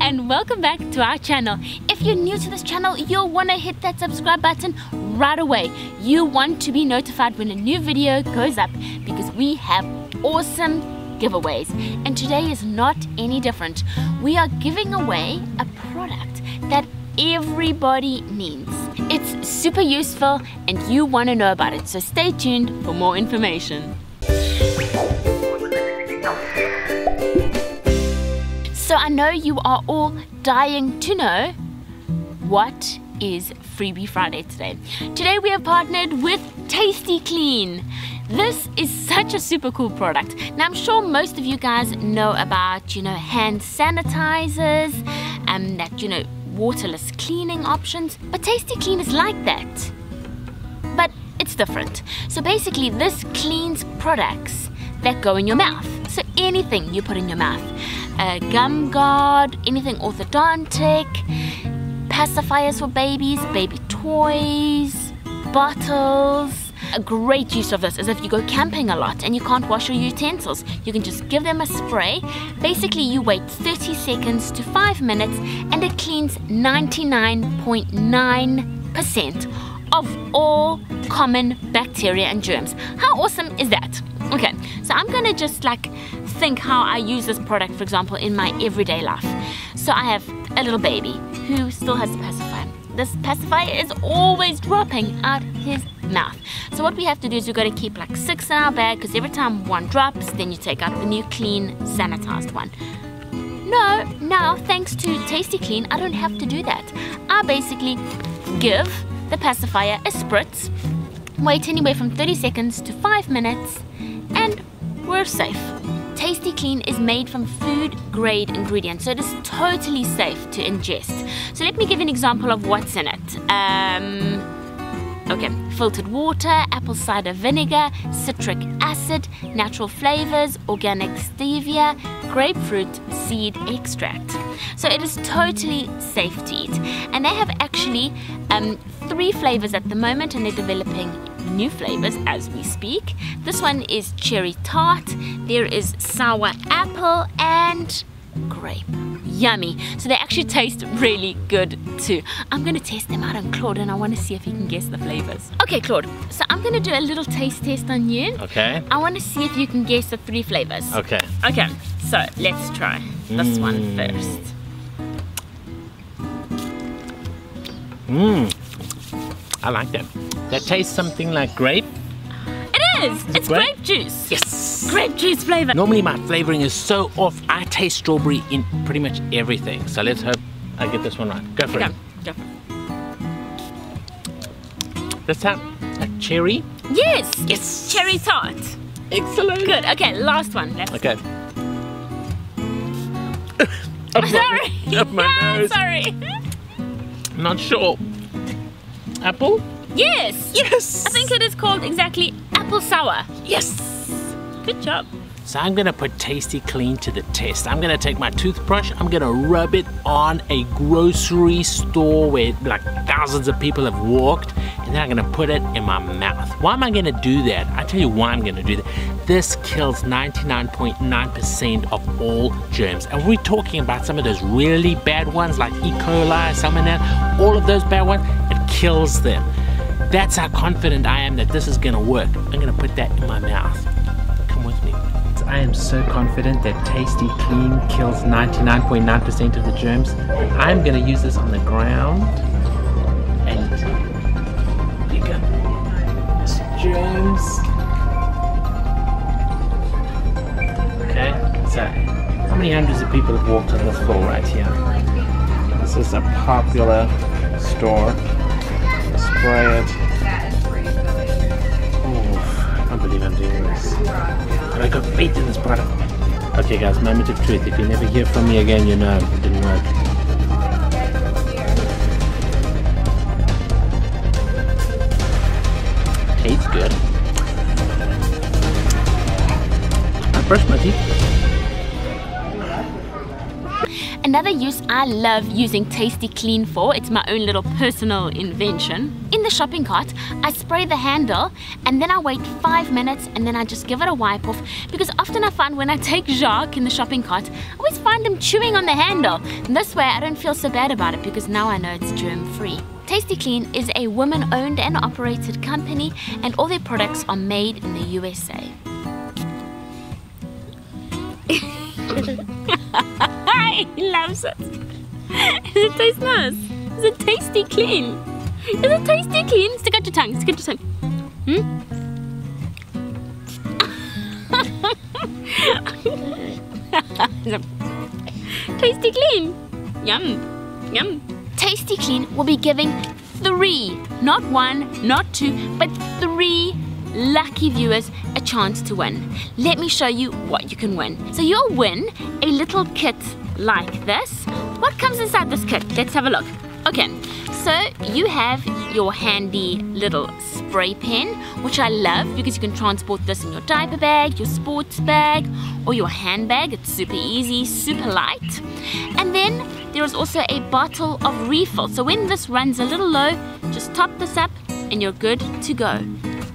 and welcome back to our channel. If you're new to this channel, you'll want to hit that subscribe button right away. You want to be notified when a new video goes up because we have awesome giveaways, and today is not any different. We are giving away a product that everybody needs. It's super useful and you want to know about it, so stay tuned for more information. So I know you are all dying to know, what is Freebie Friday today? Today we have partnered with Tasty Clean. This is such a super cool product. Now I'm sure most of you guys know about, hand sanitizers and that, waterless cleaning options, but Tasty Clean is like that, but it's different. So basically this cleans products that go in your mouth. So anything you put in your mouth, gum guard, anything orthodontic, pacifiers for babies, baby toys, bottles. A great use of this is if you go camping a lot and you can't wash your utensils. You can just give them a spray. Basically you wait 30 seconds to 5 minutes and it cleans 99.9% of all common bacteria and germs. How awesome is that? Okay, so I'm gonna just think how I use this product, for example, in my everyday life. So I have a little baby who still has a pacifier. This pacifier is always dropping out his mouth. So what we have to do is we've got to keep 6 in our bag, because every time one drops, then you take out the new clean, sanitized one. No, now thanks to Tasty Clean, I don't have to do that. I basically give the pacifier a spritz, wait anywhere from 30 seconds to 5 minutes, and we're safe. Tasty Clean is made from food grade ingredients, so it is totally safe to ingest. So let me give you an example of what's in it. Okay, filtered water, apple cider vinegar, citric acid, natural flavors, organic stevia, grapefruit seed extract. So it is totally safe to eat. And they have actually 3 flavors at the moment, and they're developing new flavors as we speak. This one is cherry tart, there is sour apple, and grape. Yummy. So they actually taste really good too. I'm gonna test them out on Claude and I want to see if he can guess the flavors. Okay, Claude, so I'm gonna do a little taste test on you. Okay. I want to see if you can guess the 3 flavors. Okay. Okay, so let's try this one first. I like that. That tastes something like grape. It is! It's grape juice. Yes! Grape juice flavor. Normally my flavoring is so off. I taste strawberry in pretty much everything. So let's hope I get this one right. Go for it. Go for it. Let's have a cherry. Yes! Yes! Cherry tart. Excellent. Good. Okay, last one. Okay. Sorry. Up my nose. Sorry. Not sure. Apple? Yes. Yes. I think it is called exactly apple sour. Yes. Good job. So I'm gonna put Tasty Clean to the test. I'm gonna take my toothbrush, I'm gonna rub it on a grocery store where thousands of people have walked, and then I'm gonna put it in my mouth. Why am I gonna do that? I tell you why I'm gonna do that. This kills 99.9% of all germs. And we're talking about some of those really bad ones like E. coli, salmonella, all of those bad ones, it kills them. That's how confident I am that this is gonna work. I'm gonna put that in my mouth. Come with me. I am so confident that Tasty Clean kills 99.9% of the germs. I'm gonna use this on the ground and pick up this germs. Okay, so how many hundreds of people have walked on this floor right here? This is a popular store. Spray it. Oh, I can't believe I'm doing this. But I got faith in this product. Okay guys, moment of truth. If you never hear from me again, you know it didn't work. Tastes good. I brushed my teeth. Another use I love using Tasty Clean for, it's my own little personal invention. In the shopping cart, I spray the handle and then I wait 5 minutes and then I just give it a wipe off, because often I find when I take Jacques in the shopping cart, I always find him chewing on the handle. And this way I don't feel so bad about it because now I know it's germ-free. Tasty Clean is a woman-owned and operated company, and all their products are made in the USA. He loves it. Does it taste nice? Is it Tasty Clean? Is it Tasty Clean? Stick out your tongue, stick out your tongue. Tasty Clean. Yum, yum. Tasty Clean will be giving 3, not 1, not 2, but 3 lucky viewers a chance to win. Let me show you what you can win. So you'll win a little kit like this. What comes inside this kit? Let's have a look. Okay, so you have your handy little spray pen, which I love because you can transport this in your diaper bag, your sports bag, or your handbag. It's super easy, super light. And then there is also a bottle of refill. So when this runs a little low, just top this up and you're good to go.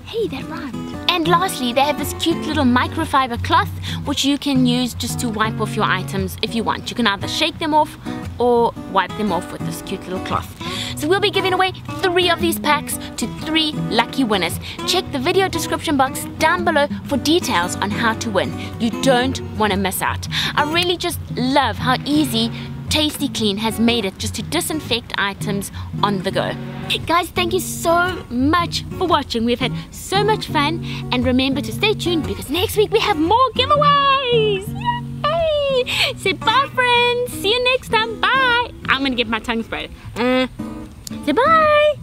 Hey, that rhymed. And lastly, they have this cute little microfiber cloth which you can use just to wipe off your items if you want. You can either shake them off or wipe them off with this cute little cloth. So we'll be giving away 3 of these packs to 3 lucky winners. Check the video description box down below for details on how to win. You don't want to miss out. I really just love how easy Tasty Clean has made it just to disinfect items on the go. Guys, thank you so much for watching. We've had so much fun, and remember to stay tuned because next week we have more giveaways. Yay! Say bye, friends. See you next time. Bye. I'm gonna get my tongue sprayed. Say bye.